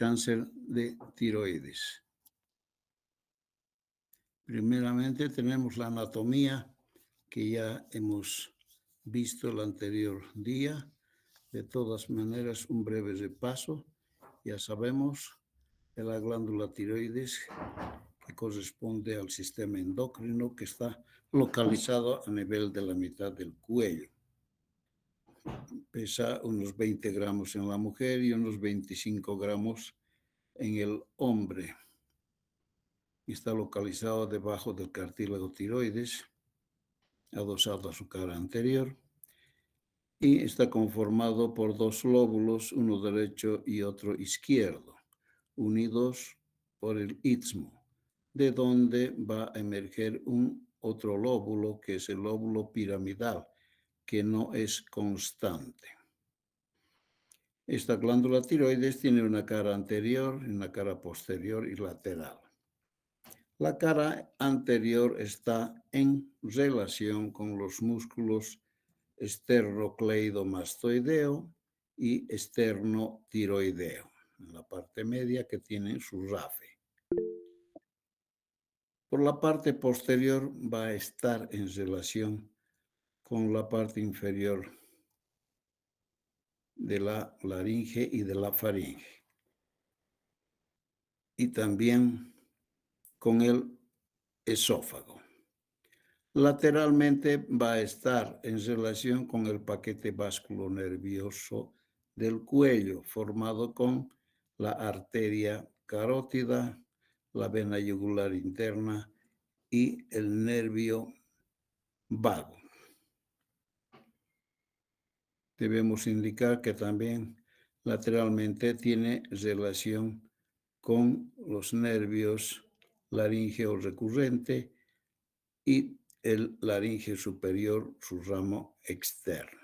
cáncer de tiroides. Primeramente tenemos la anatomía que ya hemos visto el anterior día. De todas maneras, un breve repaso. Ya sabemos que la glándula tiroides, que corresponde al sistema endocrino, que está localizado a nivel de la mitad del cuello. Pesa unos 20 gramos en la mujer y unos 25 gramos en el hombre. Está localizado debajo del cartílago tiroides, adosado a su cara anterior, y está conformado por dos lóbulos, uno derecho y otro izquierdo, unidos por el istmo, de donde va a emerger un otro lóbulo, que es el lóbulo piramidal, que no es constante. Esta glándula tiroides tiene una cara anterior, una cara posterior y lateral. La cara anterior está en relación con los músculos esternocleidomastoideo y esternotiroideo, en la parte media, que tienen su rafe. Por la parte posterior va a estar en relación con la parte inferior de la laringe y de la faringe, y también con el esófago. Lateralmente va a estar en relación con el paquete vasculonervioso del cuello, formado con la arteria carótida, la vena yugular interna y el nervio vago. Debemos indicar que también lateralmente tiene relación con los nervios laríngeo recurrente y el laringe superior, su ramo externo.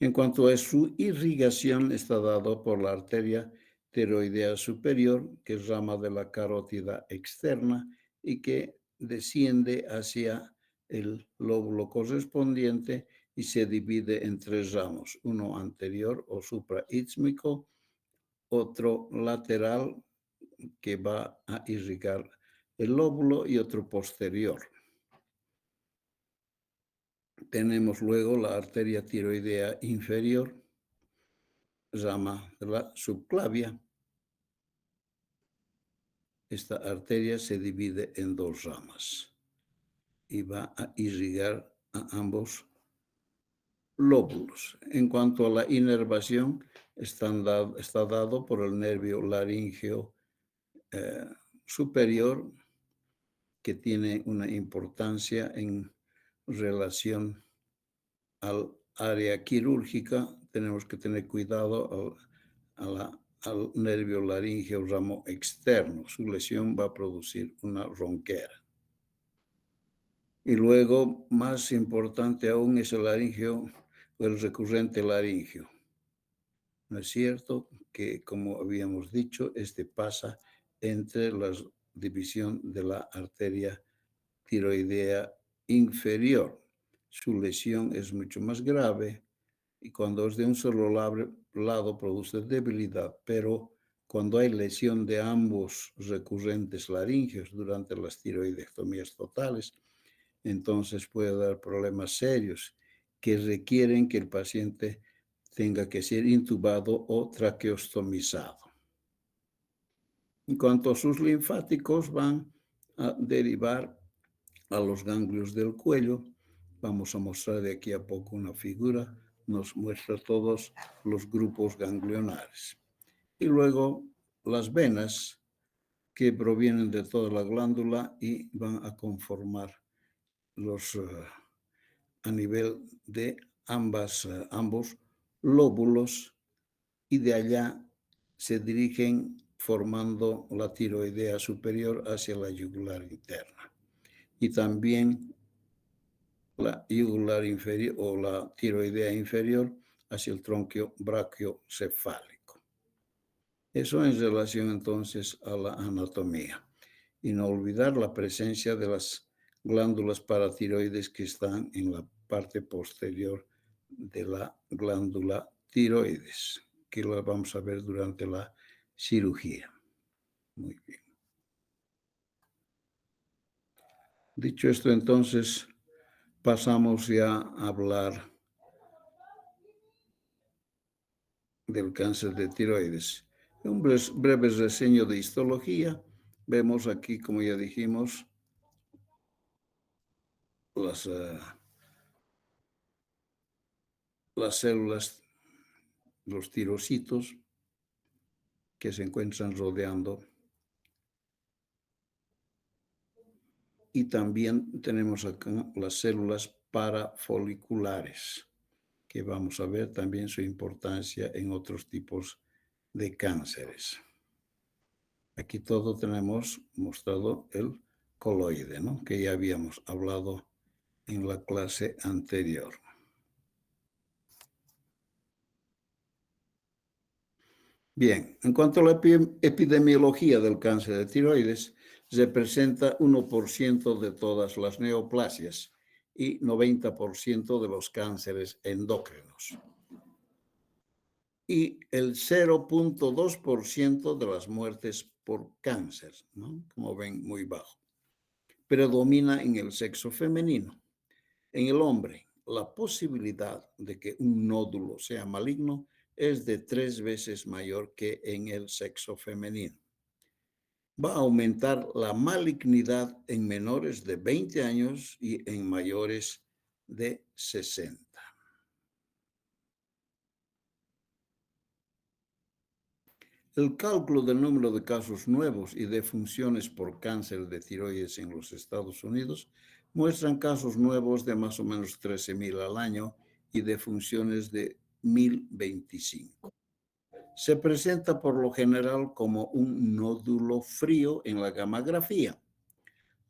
En cuanto a su irrigación, está dado por la arteria tiroidea superior, que es rama de la carótida externa y que desciende hacia el lóbulo correspondiente y se divide en tres ramos, uno anterior o supraísmico, otro lateral que va a irrigar el lóbulo y otro posterior. Tenemos luego la arteria tiroidea inferior, rama de la subclavia. Esta arteria se divide en dos ramas y va a irrigar a ambos lóbulos. En cuanto a la inervación, está dado por el nervio laríngeo superior, que tiene una importancia en relación al área quirúrgica. Tenemos que tener cuidado al nervio laríngeo ramo externo. Su lesión va a producir una ronquera. Y luego, más importante aún, es el laringio o el recurrente laringio. ¿No es cierto? Que, como habíamos dicho, pasa entre la división de la arteria tiroidea inferior. Su lesión es mucho más grave y cuando es de un solo lado produce debilidad, pero cuando hay lesión de ambos recurrentes laringeos durante las tiroidectomías totales, entonces puede dar problemas serios que requieren que el paciente tenga que ser intubado o traqueostomizado. En cuanto a sus linfáticos, van a derivar a los ganglios del cuello. Vamos a mostrar de aquí a poco una figura, nos muestra todos los grupos ganglionares. Y luego las venas, que provienen de toda la glándula y van a conformar a nivel de ambos lóbulos, y de allá se dirigen formando la tiroidea superior hacia la yugular interna. Y también la yugular inferior o la tiroidea inferior hacia el tronco brachiocefálico. Eso en relación entonces a la anatomía. Y no olvidar la presencia de las glándulas paratiroides que están en la parte posterior de la glándula tiroides, que la vamos a ver durante la cirugía. Muy bien. Dicho esto, entonces, pasamos ya a hablar del cáncer de tiroides. Un breve reseño de histología. Vemos aquí, como ya dijimos, las células, los tirocitos que se encuentran rodeando. Y también tenemos acá las células parafoliculares, que vamos a ver también su importancia en otros tipos de cánceres. Aquí todo tenemos mostrado el coloide, ¿no? Que ya habíamos hablado en la clase anterior. Bien, en cuanto a la epidemiología del cáncer de tiroides, representa 1% de todas las neoplasias y 90% de los cánceres endócrinos. Y el 0.2% de las muertes por cáncer, ¿no? Como ven, muy bajo. Predomina en el sexo femenino. En el hombre, la posibilidad de que un nódulo sea maligno es de 3 veces mayor que en el sexo femenino. Va a aumentar la malignidad en menores de 20 años y en mayores de 60. El cálculo del número de casos nuevos y de funciones por cáncer de tiroides en los Estados Unidos muestran casos nuevos de más o menos 13,000 al año y de funciones de 1,025. Se presenta por lo general como un nódulo frío en la gammagrafía.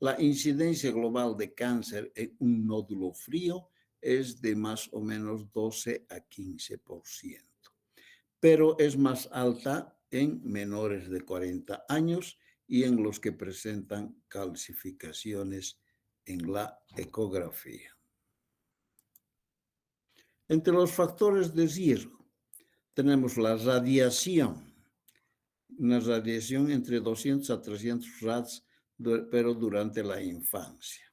La incidencia global de cáncer en un nódulo frío es de más o menos 12 a 15%, pero es más alta en menores de 40 años y en los que presentan calcificaciones en la ecografía. Entre los factores de riesgo tenemos la radiación, una radiación entre 200 a 300 rads, pero durante la infancia.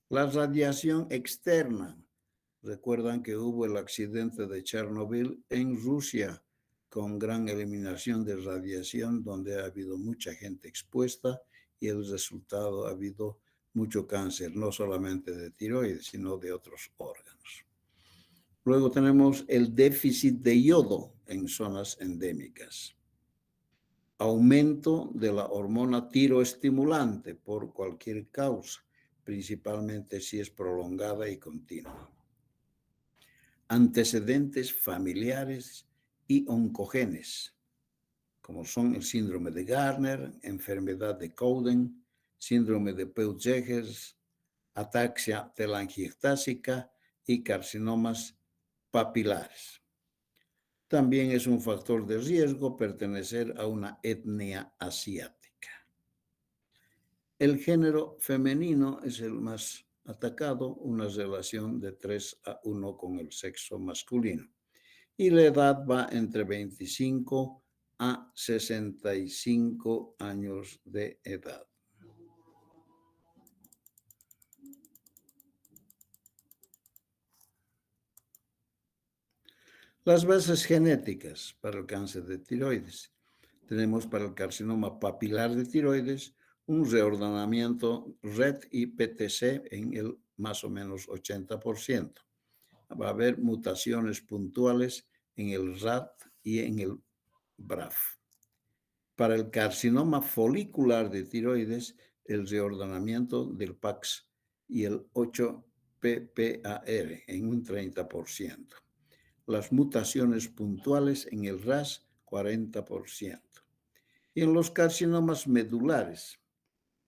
La radiación externa. Recuerdan que hubo el accidente de Chernobyl en Rusia con gran eliminación de radiación, donde ha habido mucha gente expuesta y el resultado ha habido mucho cáncer, no solamente de tiroides, sino de otros órganos. Luego tenemos el déficit de yodo en zonas endémicas. Aumento de la hormona tiroestimulante por cualquier causa, principalmente si es prolongada y continua. Antecedentes familiares y oncogenes, como son el síndrome de Gardner, enfermedad de Cowden, síndrome de Peutz-Jeghers, ataxia telangiectásica y carcinomas papilares. También es un factor de riesgo pertenecer a una etnia asiática. El género femenino es el más atacado, una relación de 3:1 con el sexo masculino. Y la edad va entre 25 a 65 años de edad. Las bases genéticas para el cáncer de tiroides. Tenemos para el carcinoma papilar de tiroides un reordenamiento RET y PTC en el más o menos 80%. Va a haber mutaciones puntuales en el RAT y en el BRAF. Para el carcinoma folicular de tiroides, el reordenamiento del PAX y el 8-PPAR en un 30%. Las mutaciones puntuales en el RAS, 40%. Y en los carcinomas medulares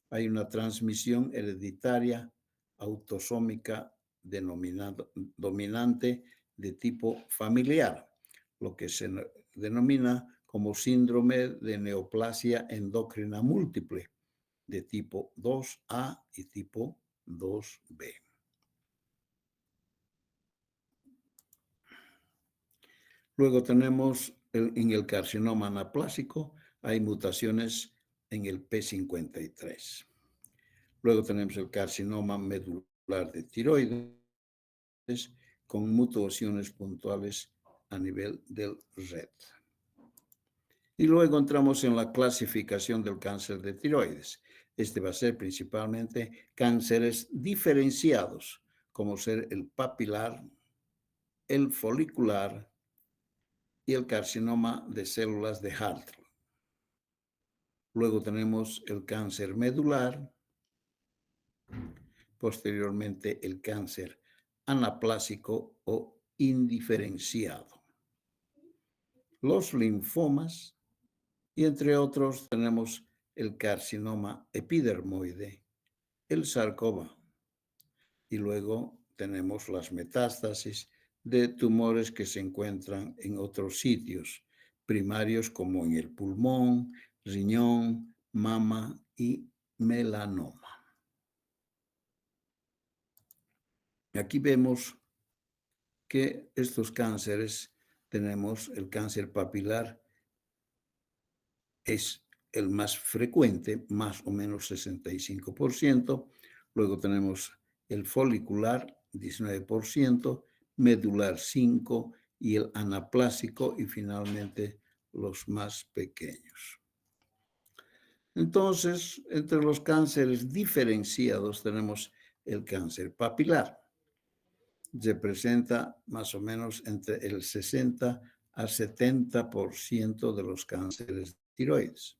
hay una transmisión hereditaria autosómica dominante de tipo familiar, lo que se denomina como síndrome de neoplasia endocrina múltiple de tipo 2A y tipo 2B. Luego tenemos en el carcinoma anaplásico, hay mutaciones en el P53. Luego tenemos el carcinoma medular de tiroides con mutaciones puntuales a nivel del red. Y luego entramos en la clasificación del cáncer de tiroides. Este va a ser principalmente cánceres diferenciados, como ser el papilar, el folicular y el carcinoma de células de Hartle. Luego tenemos el cáncer medular, posteriormente el cáncer anaplásico o indiferenciado, los linfomas y entre otros tenemos el carcinoma epidermoide, el sarcoma y luego tenemos las metástasis de tumores que se encuentran en otros sitios primarios como en el pulmón, riñón, mama y melanoma. Aquí vemos que estos cánceres, tenemos el cáncer papilar, es el más frecuente, más o menos 65%. Luego tenemos el folicular, 19%, medular 5% y el anaplásico y finalmente los más pequeños. Entonces, entre los cánceres diferenciados tenemos el cáncer papilar. Representa más o menos entre el 60 a 70% de los cánceres de tiroides.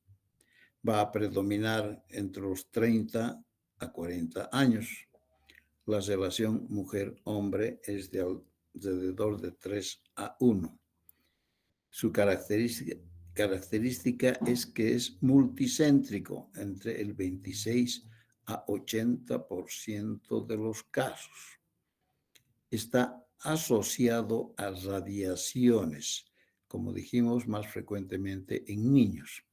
Va a predominar entre los 30 a 40 años. La relación mujer-hombre es de alrededor de 3 a 1. Su característica es que es multicéntrico entre el 26 a 80% de los casos. Está asociado a radiaciones, como dijimos, más frecuentemente en niños.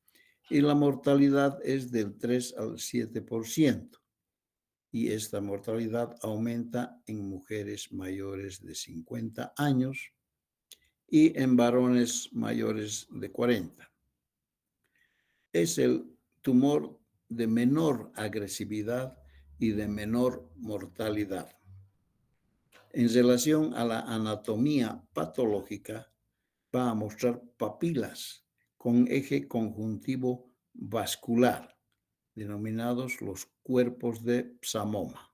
Y la mortalidad es del 3 al 7%. Y esta mortalidad aumenta en mujeres mayores de 50 años y en varones mayores de 40. Es el tumor de menor agresividad y de menor mortalidad. En relación a la anatomía patológica, va a mostrar papilas con eje conjuntivo vascular, denominados los cuerpos de psamoma.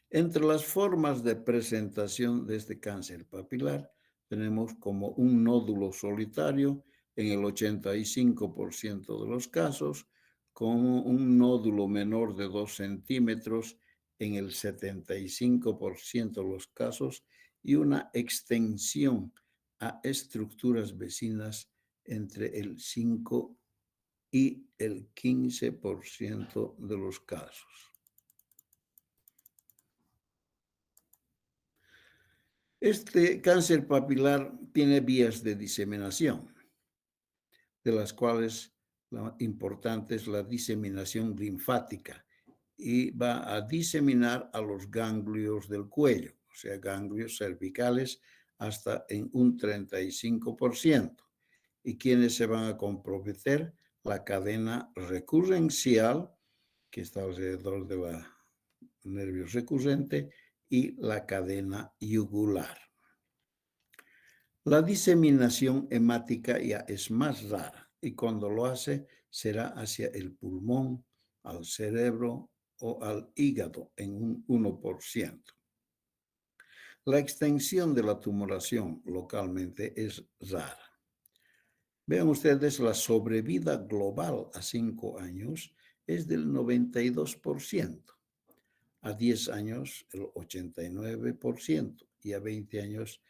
Entre las formas de presentación de este cáncer papilar, tenemos como un nódulo solitario en el 85% de los casos, como un nódulo menor de 2 centímetros en el 75% de los casos y una extensión a estructuras vecinas entre el 5 y el 15% de los casos. Este cáncer papilar tiene vías de diseminación, de las cuales la importante es la diseminación linfática y va a diseminar a los ganglios del cuello, o sea, ganglios cervicales hasta en un 35%. ¿Y quiénes se van a comprometer? La cadena recurrencial, que está alrededor de la nervio recurrente, y la cadena yugular. La diseminación hemática ya es más rara y cuando lo hace será hacia el pulmón, al cerebro o al hígado en un 1%. La extensión de la tumoración localmente es rara. Vean ustedes, la sobrevida global a 5 años es del 92%, a 10 años el 89% y a 20 años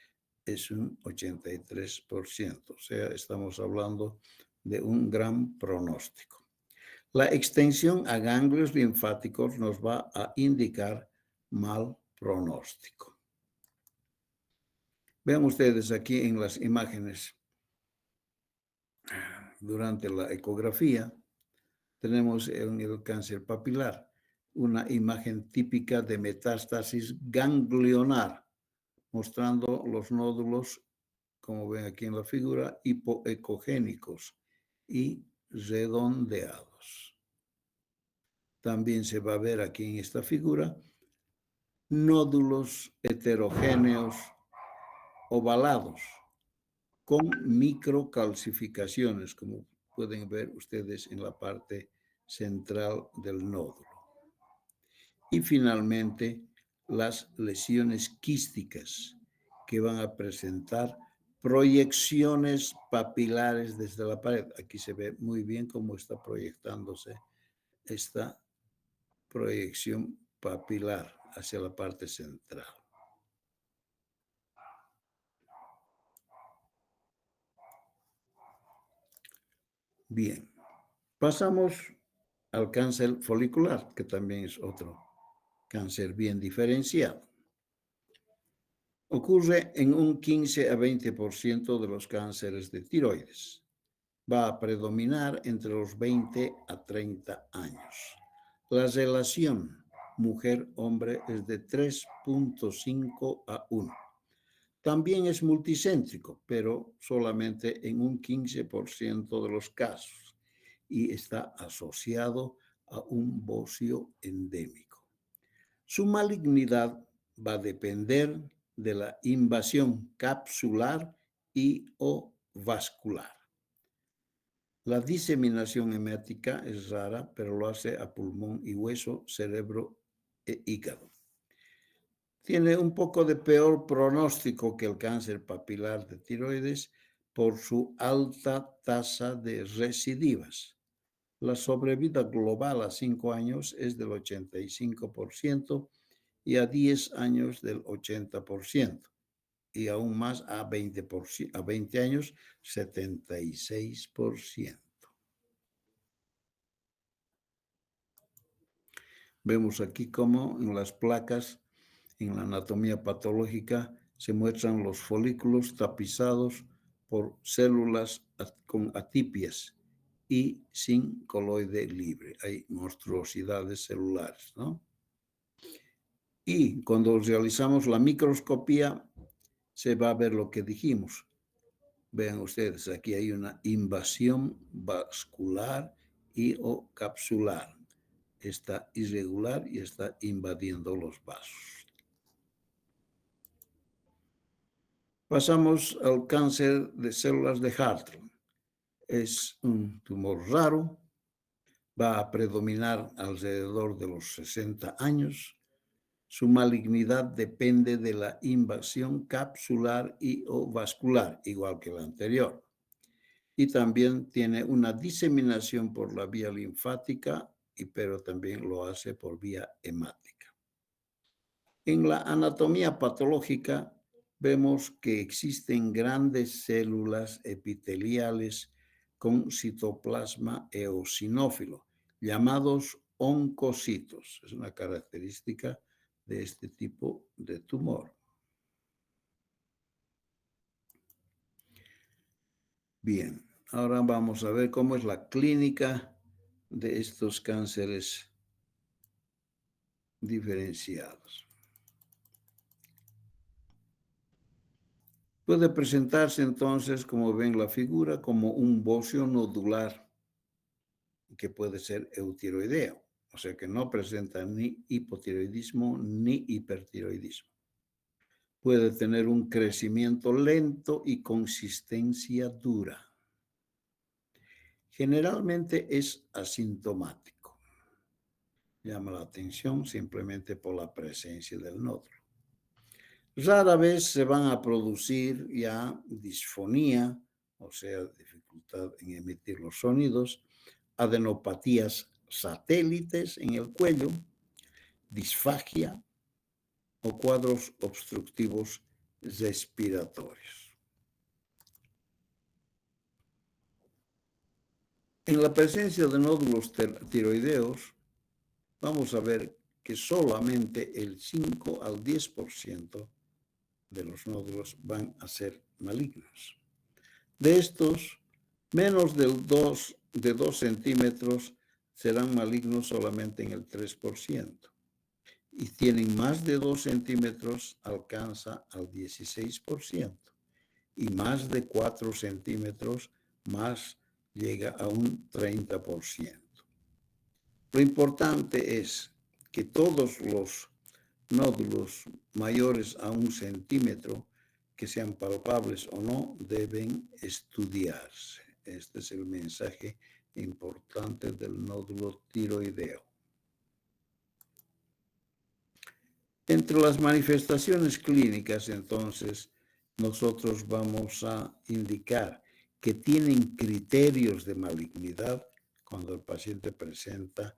es un 83%. O sea, estamos hablando de un gran pronóstico. La extensión a ganglios linfáticos nos va a indicar mal pronóstico. Vean ustedes aquí en las imágenes, durante la ecografía, tenemos en el cáncer papilar una imagen típica de metástasis ganglionar, mostrando los nódulos como ven aquí en la figura, hipoecogénicos y redondeados. También se va a ver aquí en esta figura nódulos heterogéneos ovalados con microcalcificaciones, como pueden ver ustedes en la parte central del nódulo. Y finalmente, las lesiones quísticas, que van a presentar proyecciones papilares desde la pared. Aquí se ve muy bien cómo está proyectándose esta proyección papilar hacia la parte central. Bien, pasamos al cáncer folicular, que también es otro cáncer bien diferenciado. Ocurre en un 15 a 20% de los cánceres de tiroides. Va a predominar entre los 20 a 30 años. La relación mujer-hombre es de 3.5 a 1. También es multicéntrico, pero solamente en un 15% de los casos y está asociado a un bocio endémico. Su malignidad va a depender de la invasión capsular y o vascular. La diseminación hemática es rara, pero lo hace a pulmón y hueso, cerebro e hígado. Tiene un poco de peor pronóstico que el cáncer papilar de tiroides por su alta tasa de recidivas. La sobrevida global a 5 años es del 85% y a 10 años del 80%, y aún más a 20 años, 76%. Vemos aquí cómo en las placas, en la anatomía patológica, se muestran los folículos tapizados por células con atipias y sin coloide libre. Hay monstruosidades celulares, ¿no? Y cuando realizamos la microscopía, se va a ver lo que dijimos. Vean ustedes, aquí hay una invasión vascular y o capsular. Está irregular y está invadiendo los vasos. Pasamos al cáncer de células de Hartle. Es un tumor raro, va a predominar alrededor de los 60 años. Su malignidad depende de la invasión capsular y o vascular, igual que la anterior. Y también tiene una diseminación por la vía linfática, pero también lo hace por vía hemática. En la anatomía patológica vemos que existen grandes células epiteliales con citoplasma eosinófilo, llamados oncocitos. Es una característica de este tipo de tumor. Bien, ahora vamos a ver cómo es la clínica de estos cánceres diferenciados. Puede presentarse entonces, como ven la figura, como un bocio nodular que puede ser eutiroideo, o sea que no presenta ni hipotiroidismo ni hipertiroidismo. Puede tener un crecimiento lento y consistencia dura. Generalmente es asintomático. Llama la atención simplemente por la presencia del nódulo. Rara vez se van a producir ya disfonía, o sea, dificultad en emitir los sonidos, adenopatías satélites en el cuello, disfagia o cuadros obstructivos respiratorios. En la presencia de nódulos tiroideos, vamos a ver que solamente el 5 al 10% de los nódulos van a ser malignos. De estos, menos de 2 centímetros serán malignos solamente en el 3%. Y tienen más de 2 centímetros, alcanza al 16%. y más de 4 centímetros, más llega a un 30%. Lo importante es que todos los nódulos mayores a 1 centímetro, que sean palpables o no, deben estudiarse. Este es el mensaje importante del nódulo tiroideo. Entre las manifestaciones clínicas, entonces, nosotros vamos a indicar que tienen criterios de malignidad cuando el paciente presenta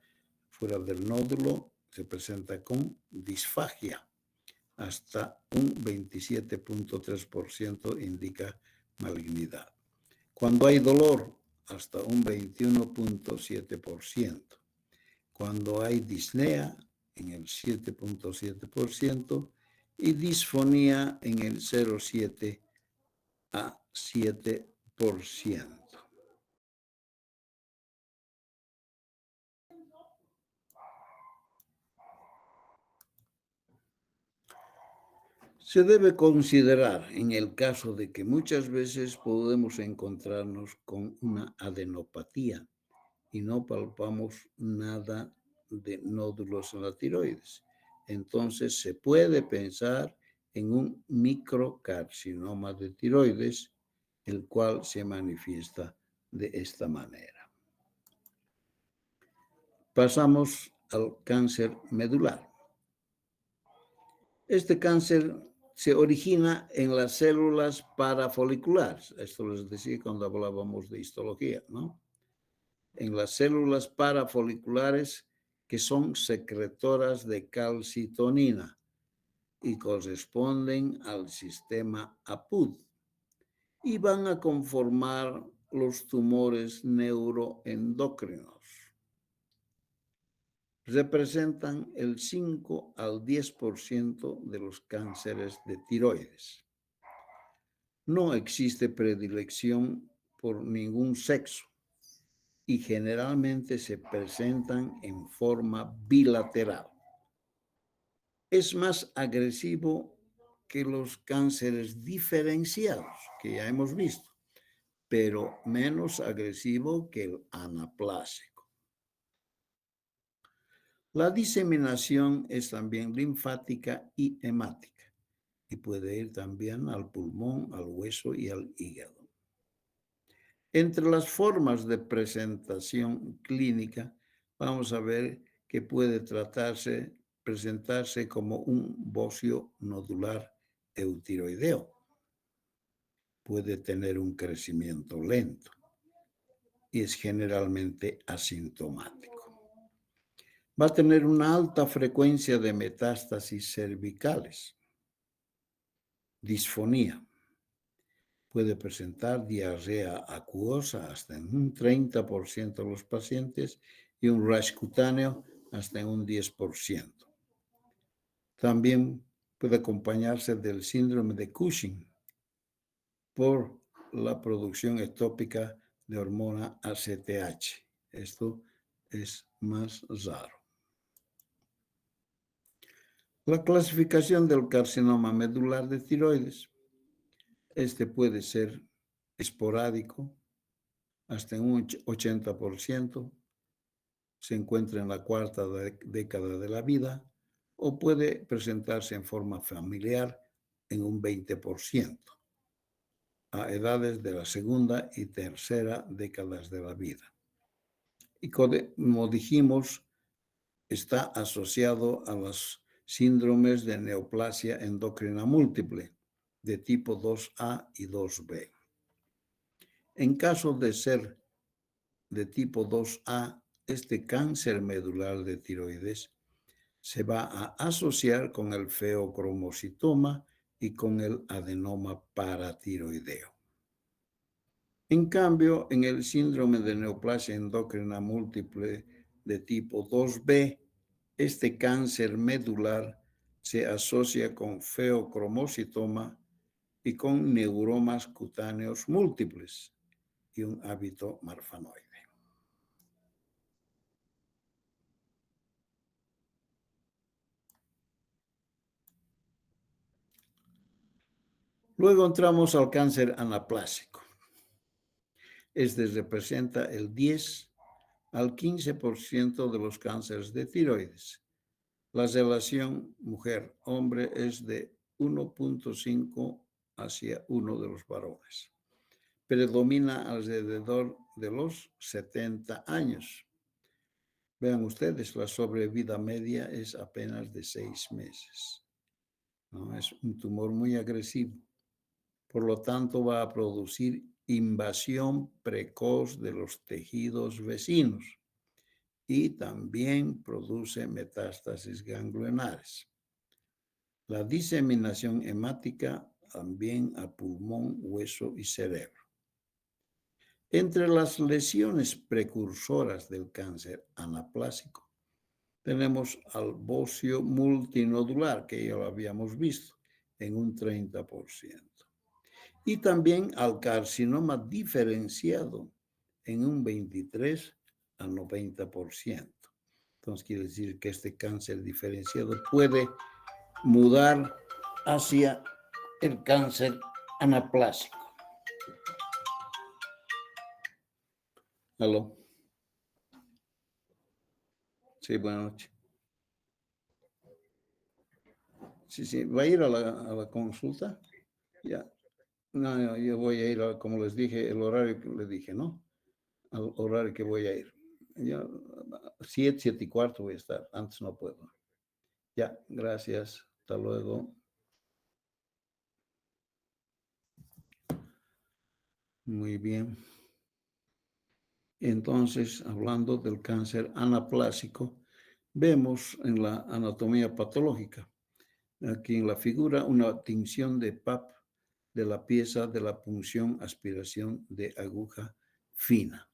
fuera del nódulo, se presenta con disfagia. Hasta un 27.3% indica malignidad. Cuando hay dolor, hasta un 21.7%. Cuando hay disnea, en el 7.7%, y disfonía en el 0.7 a 7%. Se debe considerar en el caso de que muchas veces podemos encontrarnos con una adenopatía y no palpamos nada de nódulos en la tiroides. Entonces se puede pensar en un microcarcinoma de tiroides, el cual se manifiesta de esta manera. Pasamos al cáncer medular. Este cáncer se origina en las células parafoliculares. Esto les decía cuando hablábamos de histología, ¿no? En las células parafoliculares que son secretoras de calcitonina y corresponden al sistema APUD y van a conformar los tumores neuroendocrinos. Representan el 5 al 10% de los cánceres de tiroides. No existe predilección por ningún sexo y generalmente se presentan en forma bilateral. Es más agresivo que los cánceres diferenciados que ya hemos visto, pero menos agresivo que el anaplásico. La diseminación es también linfática y hemática y puede ir también al pulmón, al hueso y al hígado. Entre las formas de presentación clínica, vamos a ver que puede presentarse como un bocio nodular eutiroideo. Puede tener un crecimiento lento y es generalmente asintomático. Va a tener una alta frecuencia de metástasis cervicales, disfonía. Puede presentar diarrea acuosa hasta en un 30% de los pacientes y un rash cutáneo hasta en un 10%. También puede acompañarse del síndrome de Cushing por la producción ectópica de hormona ACTH. Esto es más raro. La clasificación del carcinoma medular de tiroides. Este puede ser esporádico, hasta en un 80%, se encuentra en la cuarta década de la vida, o puede presentarse en forma familiar en un 20%, a edades de la segunda y tercera décadas de la vida. Y como dijimos, está asociado a los síndromes de neoplasia endocrina múltiple de tipo 2A y 2B. En caso de ser de tipo 2A, este cáncer medular de tiroides se va a asociar con el feocromocitoma y con el adenoma paratiroideo. En cambio, en el síndrome de neoplasia endocrina múltiple de tipo 2B, este cáncer medular se asocia con feocromocitoma y con neuromas cutáneos múltiples y un hábito marfanoide. Luego entramos al cáncer anaplásico. Este representa el 10 al 15% de los cánceres de tiroides. La relación mujer-hombre es de 1.5 hacia 1 de los varones. Predomina alrededor de los 70 años. Vean ustedes, la sobrevida media es apenas de 6 meses. ¿No? Es un tumor muy agresivo. Por lo tanto, va a producir invasión precoz de los tejidos vecinos y también produce metástasis ganglionares. La diseminación hemática también a pulmón, hueso y cerebro. Entre las lesiones precursoras del cáncer anaplásico tenemos al bocio multinodular, que ya lo habíamos visto, en un 30%. Y también al carcinoma diferenciado en un 23 a 90%. Entonces quiere decir que este cáncer diferenciado puede mudar hacia el cáncer anaplásico. ¿Aló? Sí, buenas noches. Sí, ¿va a ir a la consulta? Ya. No, yo voy a ir, como les dije, el horario que les dije, ¿no? Al horario que voy a ir. Ya, 7:15 voy a estar, antes no puedo. Ya, gracias. Hasta luego. Muy bien. Entonces, hablando del cáncer anaplásico, vemos en la anatomía patológica, aquí en la figura, una tinción de PAP de la pieza de la punción aspiración de aguja fina.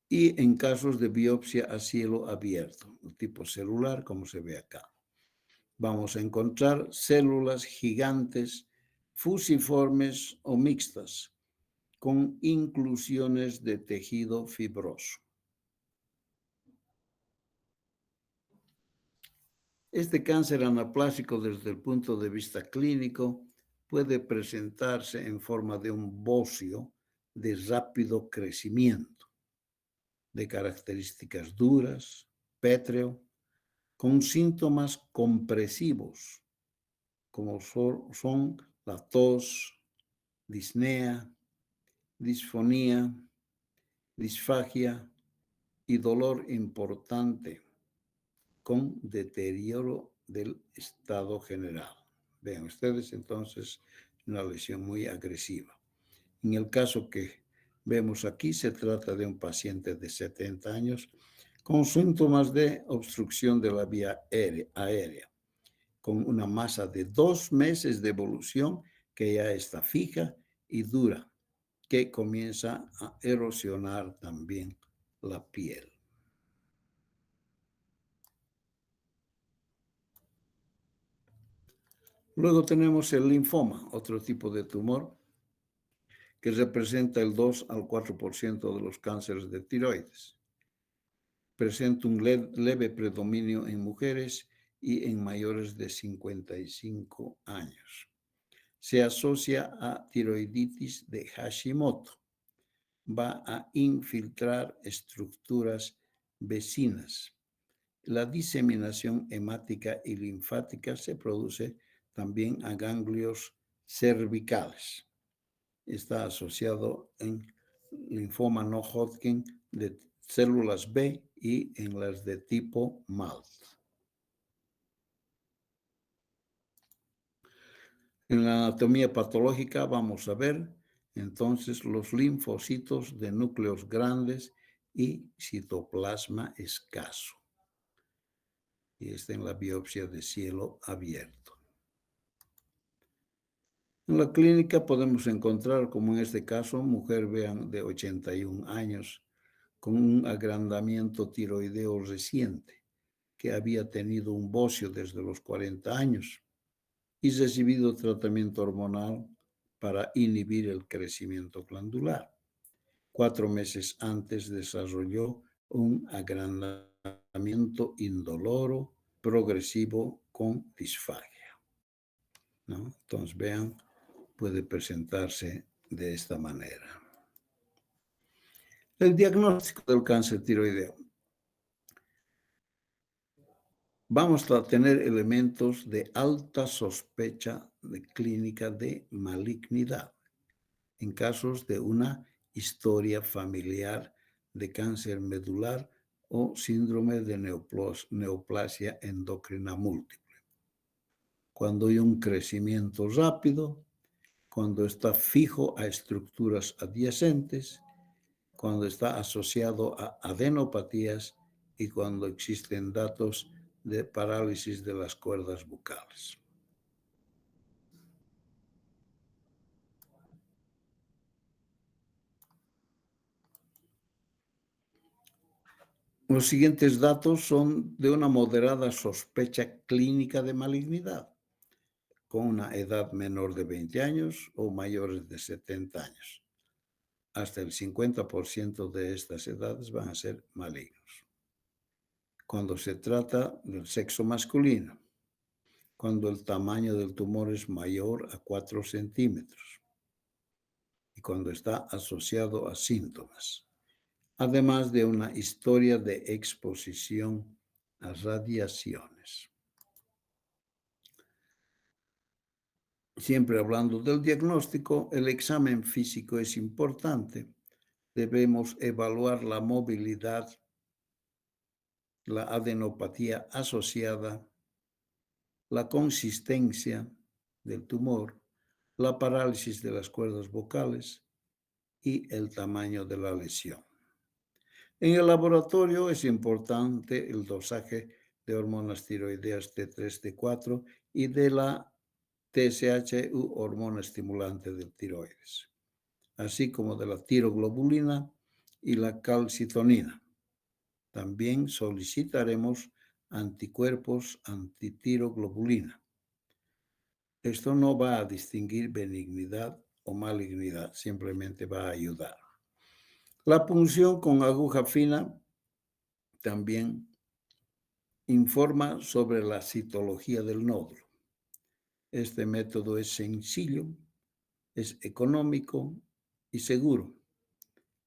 Y en casos de biopsia a cielo abierto, tipo celular, como se ve acá, vamos a encontrar células gigantes, fusiformes o mixtas, con inclusiones de tejido fibroso. Este cáncer anaplásico desde el punto de vista clínico puede presentarse en forma de un bocio de rápido crecimiento, de características duras, pétreo, con síntomas compresivos, como son la tos, disnea, disfonía, disfagia y dolor importante, con deterioro del estado general. Vean ustedes, entonces, una lesión muy agresiva. En el caso que vemos aquí, se trata de un paciente de 70 años con síntomas de obstrucción de la vía aérea, con una masa de 2 meses de evolución que ya está fija y dura, que comienza a erosionar también la piel. Luego tenemos el linfoma, otro tipo de tumor que representa el 2 al 4% de los cánceres de tiroides. Presenta un leve predominio en mujeres y en mayores de 55 años. Se asocia a tiroiditis de Hashimoto. Va a infiltrar estructuras vecinas. La diseminación hemática y linfática se produce también a ganglios cervicales. Está asociado en linfoma no Hodgkin de células B y en las de tipo MALT. En la anatomía patológica vamos a ver entonces los linfocitos de núcleos grandes y citoplasma escaso. Y está en la biopsia de cielo abierto. En la clínica podemos encontrar, como en este caso, mujer, vean, de 81 años, con un agrandamiento tiroideo reciente, que había tenido un bocio desde los 40 años y recibido tratamiento hormonal para inhibir el crecimiento glandular. 4 meses antes desarrolló un agrandamiento indoloro progresivo con disfagia, ¿no? Entonces vean puede presentarse de esta manera. El diagnóstico del cáncer tiroideo. Vamos a tener elementos de alta sospecha de clínica de malignidad en casos de una historia familiar de cáncer medular o síndrome de neoplasia endocrina múltiple. Cuando hay un crecimiento rápido, cuando está fijo a estructuras adyacentes, cuando está asociado a adenopatías y cuando existen datos de parálisis de las cuerdas vocales. Los siguientes datos son de una moderada sospecha clínica de malignidad, con una edad menor de 20 años o mayores de 70 años. Hasta el 50% de estas edades van a ser malignos. Cuando se trata del sexo masculino, cuando el tamaño del tumor es mayor a 4 centímetros y cuando está asociado a síntomas, además de una historia de exposición a radiaciones. Siempre hablando del diagnóstico, el examen físico es importante. Debemos evaluar la movilidad, la adenopatía asociada, la consistencia del tumor, la parálisis de las cuerdas vocales y el tamaño de la lesión. En el laboratorio es importante el dosaje de hormonas tiroideas T3, T4 y de la TSH u hormona estimulante del tiroides, así como de la tiroglobulina y la calcitonina. También solicitaremos anticuerpos antitiroglobulina. Esto no va a distinguir benignidad o malignidad, simplemente va a ayudar. La punción con aguja fina también informa sobre la citología del nódulo. Este método es sencillo, es económico y seguro,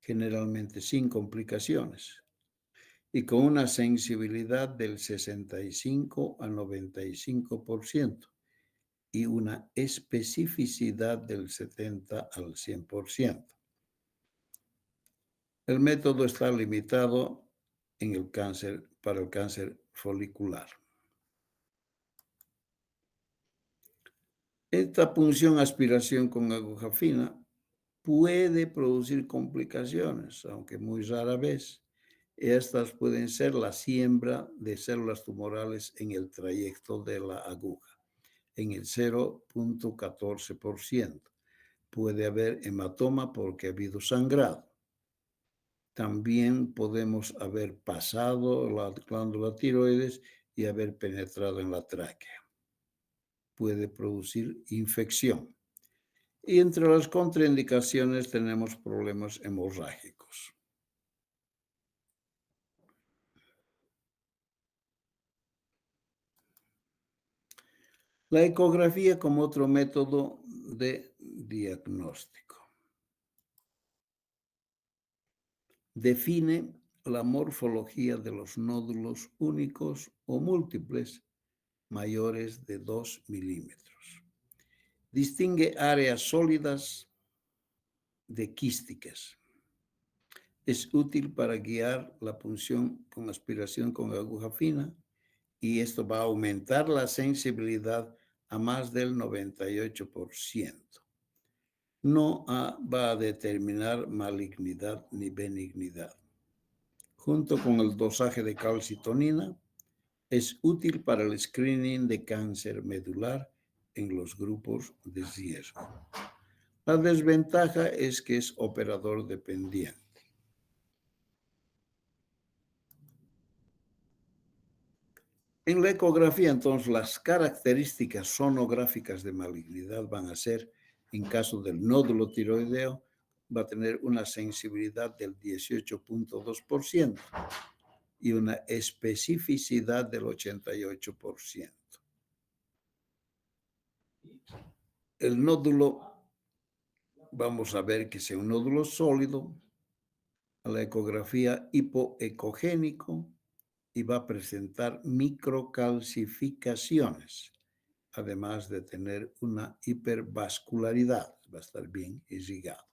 generalmente sin complicaciones, y con una sensibilidad del 65 a 95% y una especificidad del 70 al 100%. El método está limitado en el cáncer, para el cáncer folicular. Esta punción aspiración con aguja fina puede producir complicaciones, aunque muy rara vez. Estas pueden ser la siembra de células tumorales en el trayecto de la aguja, en el 0.14%. Puede haber hematoma porque ha habido sangrado. También podemos haber pasado la glándula tiroides y haber penetrado en la tráquea. Puede producir infección. Y entre las contraindicaciones tenemos problemas hemorrágicos. La ecografía como otro método de diagnóstico. Define la morfología de los nódulos únicos o múltiples mayores de 2 milímetros. Distingue áreas sólidas de quísticas. Es útil para guiar la punción con aspiración con aguja fina y esto va a aumentar la sensibilidad a más del 98%. No va a determinar malignidad ni benignidad. Junto con el dosaje de calcitonina, es útil para el screening de cáncer medular en los grupos de riesgo. La desventaja es que es operador dependiente. En la ecografía, entonces, las características sonográficas de malignidad van a ser, en caso del nódulo tiroideo, va a tener una sensibilidad del 18.2% y una especificidad del 88%. El nódulo vamos a ver que sea un nódulo sólido, a la ecografía hipoecogénico y va a presentar microcalcificaciones, además de tener una hipervascularidad, va a estar bien irrigado.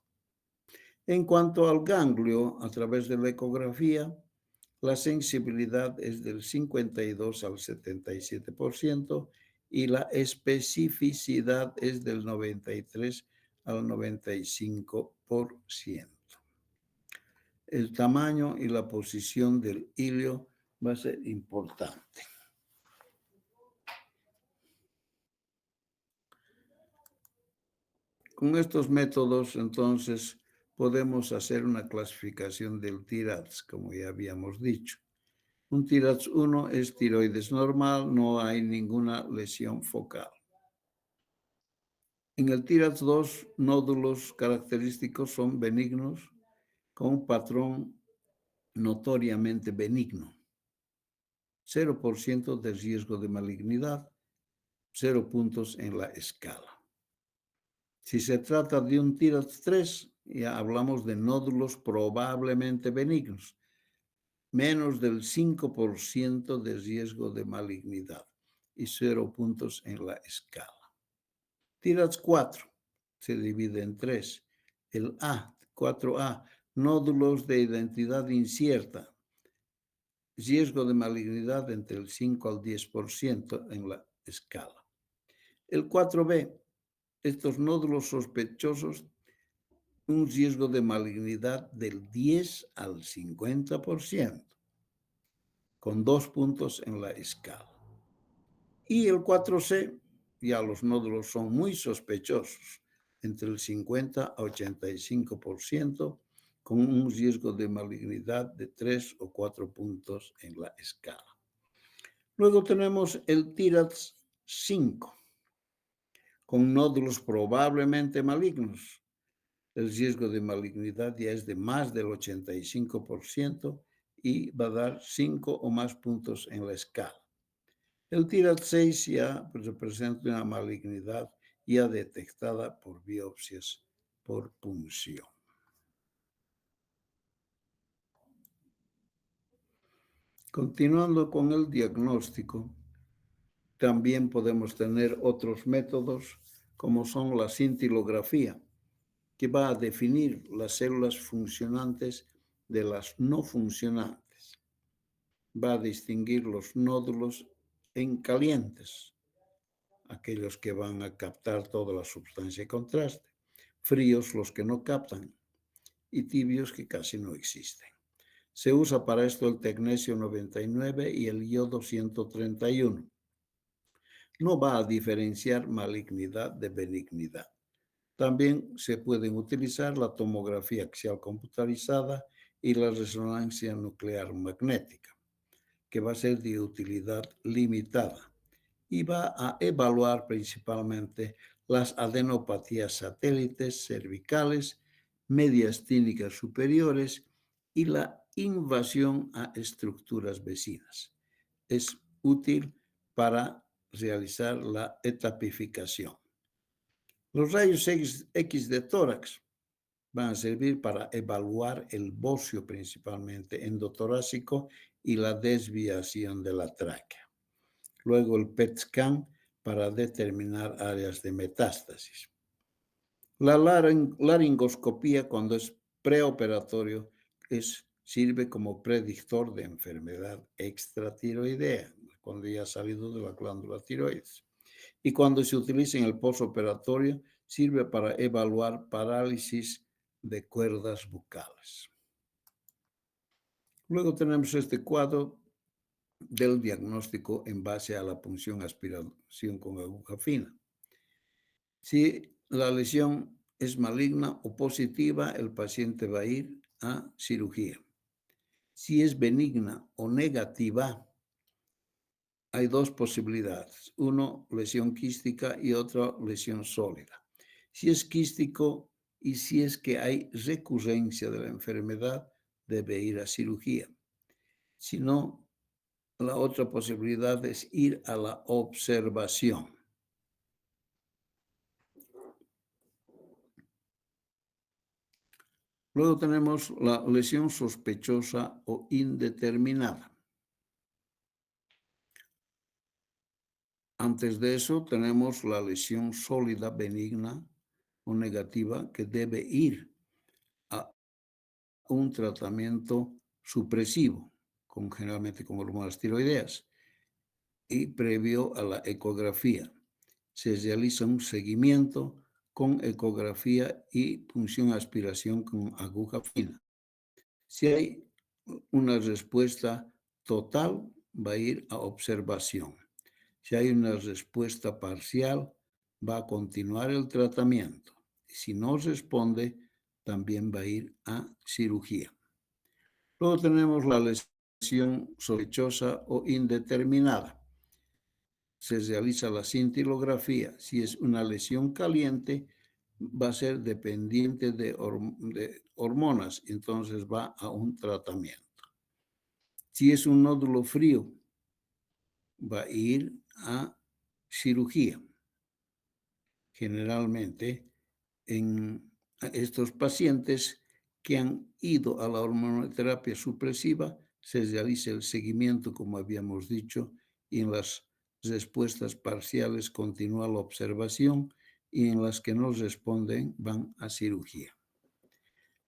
En cuanto al ganglio, a través de la ecografía, la sensibilidad es del 52 al 77% y la especificidad es del 93 al 95%. El tamaño y la posición del hilio va a ser importante. Con estos métodos, entonces, podemos hacer una clasificación del TIRADS, como ya habíamos dicho. Un TIRADS 1 es tiroides normal, no hay ninguna lesión focal. En el TIRADS 2, nódulos característicos son benignos, con un patrón notoriamente benigno. 0% de riesgo de malignidad, 0 puntos en la escala. Si se trata de un TIRADS 3, ya hablamos de nódulos probablemente benignos, menos del 5% de riesgo de malignidad y 0 puntos en la escala. TIRADS 4 se divide en 3. El A, 4A, nódulos de identidad incierta, riesgo de malignidad entre el 5 al 10% en la escala. El 4B, estos nódulos sospechosos, un riesgo de malignidad del 10 al 50%, con 2 puntos en la escala. Y el 4C, ya los nódulos son muy sospechosos, entre el 50 a 85%, con un riesgo de malignidad de 3 o 4 puntos en la escala. Luego tenemos el TIRADS 5, con nódulos probablemente malignos. El riesgo de malignidad ya es de más del 85% y va a dar 5 o más puntos en la escala. El TIRADS 6 ya representa una malignidad ya detectada por biopsias por punción. Continuando con el diagnóstico, también podemos tener otros métodos como son la cintilografía, que va a definir las células funcionantes de las no funcionantes. Va a distinguir los nódulos en calientes, aquellos que van a captar toda la sustancia de contraste, fríos los que no captan y tibios que casi no existen. Se usa para esto el tecnesio 99 y el yodo 131. No va a diferenciar malignidad de benignidad. También se pueden utilizar la tomografía axial computarizada y la resonancia nuclear magnética, que va a ser de utilidad limitada y va a evaluar principalmente las adenopatías satélites cervicales, mediastínicas superiores y la invasión a estructuras vecinas. Es útil para realizar la etapificación. Los rayos X de tórax van a servir para evaluar el bocio principalmente endotorácico y la desviación de la tráquea. Luego el PET scan para determinar áreas de metástasis. La laringoscopía, cuando es preoperatorio, sirve como predictor de enfermedad extratiroidea, cuando ya ha salido de la glándula tiroides. Y cuando se utiliza en el postoperatorio, sirve para evaluar parálisis de cuerdas bucales. Luego tenemos este cuadro del diagnóstico en base a la punción aspiración con aguja fina. Si la lesión es maligna o positiva, el paciente va a ir a cirugía. Si es benigna o negativa, hay dos posibilidades. Uno, lesión quística y otra, lesión sólida. Si es quístico y si es que hay recurrencia de la enfermedad, debe ir a cirugía. Si no, la otra posibilidad es ir a la observación. Luego tenemos la lesión sospechosa o indeterminada. Antes de eso tenemos la lesión sólida, benigna o negativa que debe ir a un tratamiento supresivo, generalmente con hormonas tiroideas, y previo a la ecografía. Se realiza un seguimiento con ecografía y punción aspiración con aguja fina. Si hay una respuesta total, va a ir a observación. Si hay una respuesta parcial, va a continuar el tratamiento. Si no responde, también va a ir a cirugía. Luego tenemos la lesión sospechosa o indeterminada. Se realiza la cintilografía. Si es una lesión caliente, va a ser dependiente de hormonas, entonces va a un tratamiento. Si es un nódulo frío, va a ir a cirugía. Generalmente, en estos pacientes que han ido a la hormonoterapia supresiva, se realiza el seguimiento, como habíamos dicho, y en las respuestas parciales continúa la observación y en las que no responden van a cirugía.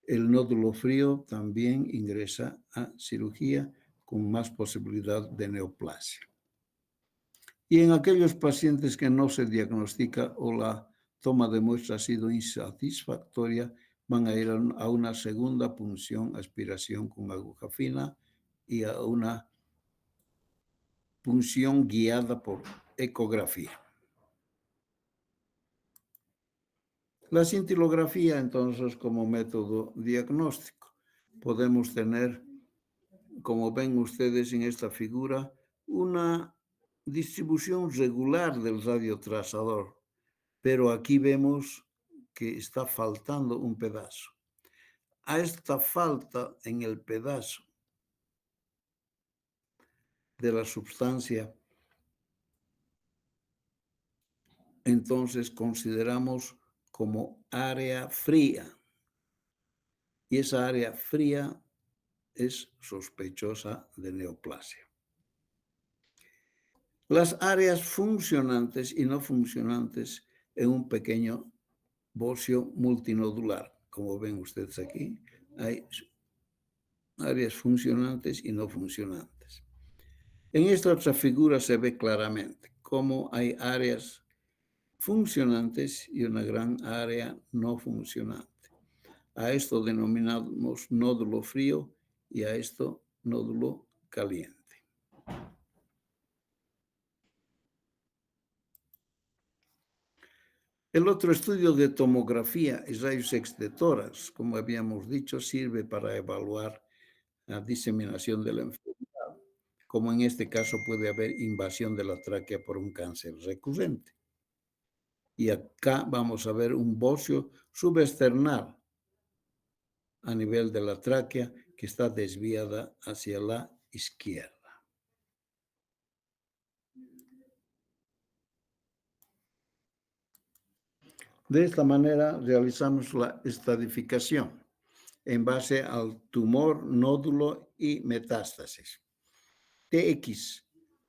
El nódulo frío también ingresa a cirugía con más posibilidad de neoplasia. Y en aquellos pacientes que no se diagnostica o la toma de muestra ha sido insatisfactoria, van a ir a una segunda punción, aspiración con aguja fina y a una punción guiada por ecografía. La cintilografía, entonces, como método diagnóstico, podemos tener, como ven ustedes en esta figura, una distribución regular del radiotrazador, pero aquí vemos que está faltando un pedazo. A esta falta en el pedazo de la sustancia, entonces consideramos como área fría. Y esa área fría es sospechosa de neoplasia. Las áreas funcionantes y no funcionantes en un pequeño bocio multinodular. Como ven ustedes aquí, hay áreas funcionantes y no funcionantes. En esta otra figura se ve claramente cómo hay áreas funcionantes y una gran área no funcionante. A esto denominamos nódulo frío y a esto nódulo caliente. El otro estudio de tomografía y rayos X de tórax, como habíamos dicho, sirve para evaluar la diseminación de la enfermedad, como en este caso puede haber invasión de la tráquea por un cáncer recurrente. Y acá vamos a ver un bocio subesternal a nivel de la tráquea que está desviada hacia la izquierda. De esta manera realizamos la estadificación en base al tumor, nódulo y metástasis. TX.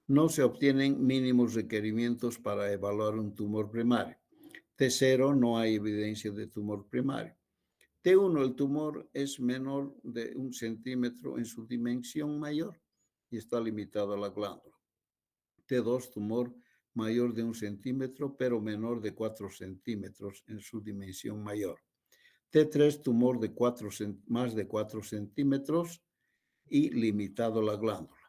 No se obtienen mínimos requerimientos para evaluar un tumor primario. T0. No hay evidencia de tumor primario. T1. El tumor es menor de 1 centímetro en su dimensión mayor y está limitado a la glándula. T2. Tumor mayor de 1 centímetro, pero menor de 4 centímetros en su dimensión mayor. T3. Tumor de más de 4 centímetros y limitado a la glándula.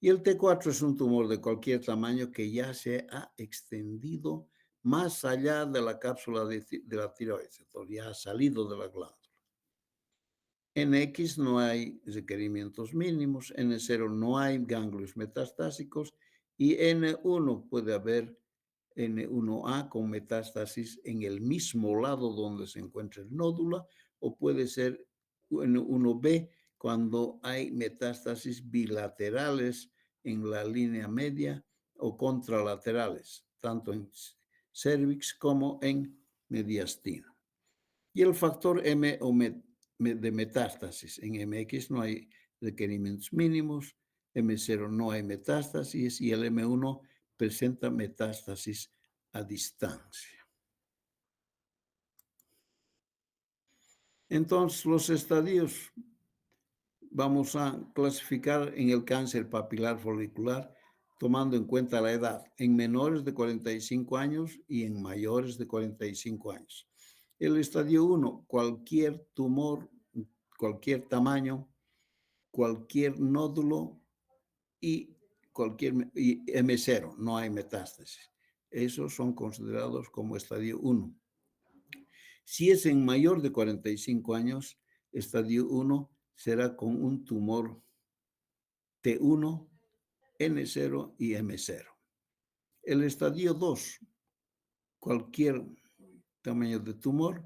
Y el T4 es un tumor de cualquier tamaño que ya se ha extendido más allá de la cápsula de la tiroides, entonces ya ha salido de la glándula. En X no hay requerimientos mínimos, N0 no hay ganglios metastásicos y N1 puede haber N1A con metástasis en el mismo lado donde se encuentra el nódulo o puede ser N1B cuando hay metástasis bilaterales en la línea media o contralaterales, tanto en cervix como en mediastino. Y el factor M o de metástasis. En MX no hay requerimientos mínimos, M0 no hay metástasis y el M1 presenta metástasis a distancia. Entonces, los estadios vamos a clasificar en el cáncer papilar folicular tomando en cuenta la edad en menores de 45 años y en mayores de 45 años. El estadio 1, cualquier tumor, cualquier tamaño, cualquier nódulo y M0, no hay metástasis. Esos son considerados como estadio 1. Si es en mayor de 45 años, estadio 1 será con un tumor T1, N0 y M0. El estadio 2, cualquier tamaño de tumor,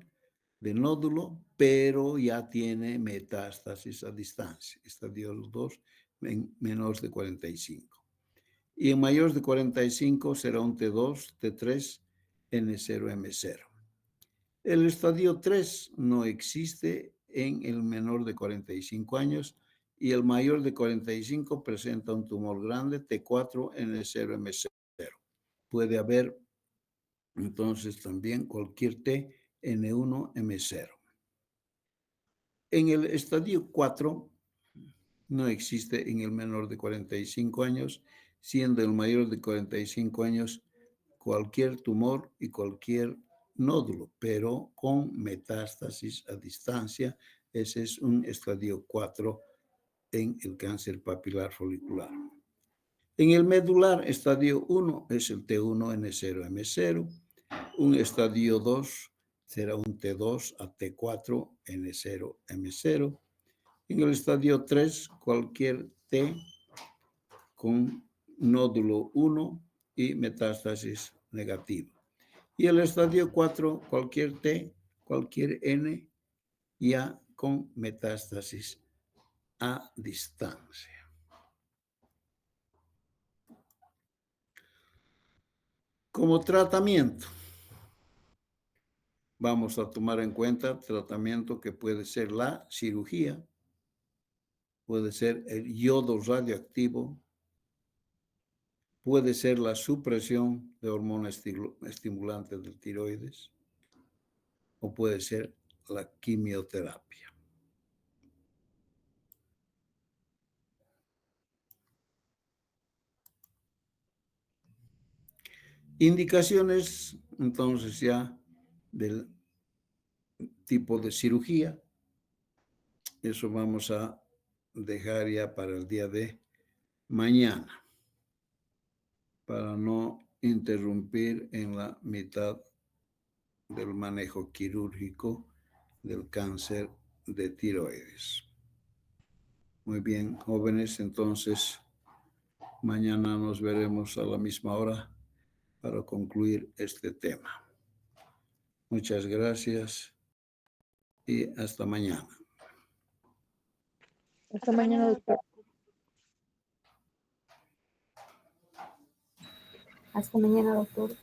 de nódulo, pero ya tiene metástasis a distancia. Estadio 2 en menores de 45. Y en mayores de 45 será un T2, T3, N0, M0. El estadio 3 no existe en el menor de 45 años y el mayor de 45 presenta un tumor grande, T4, N0, M0. Puede haber entonces también cualquier T, N1, M0. En el estadio 4 no existe en el menor de 45 años, siendo el mayor de 45 años cualquier tumor y cualquier nódulo, pero con metástasis a distancia. Ese es un estadio 4 en el cáncer papilar folicular. En el medular, estadio 1 es el T1, N0, M0. Un estadio 2 será un T2 a T4, N0, M0. En el estadio 3, cualquier T con nódulo 1 y metástasis negativa. Y el estadio 4, cualquier T, cualquier N, ya con metástasis a distancia. Como tratamiento, vamos a tomar en cuenta tratamiento que puede ser la cirugía, puede ser el yodo radioactivo, puede ser la supresión de hormona estimulante del tiroides o puede ser la quimioterapia. Indicaciones, entonces, ya del tipo de cirugía. Eso vamos a dejar ya para el día de mañana, para no interrumpir en la mitad del manejo quirúrgico del cáncer de tiroides. Muy bien, jóvenes, entonces mañana nos veremos a la misma hora para concluir este tema. Muchas gracias y hasta mañana. Hasta mañana, doctor. Hasta mañana, doctor.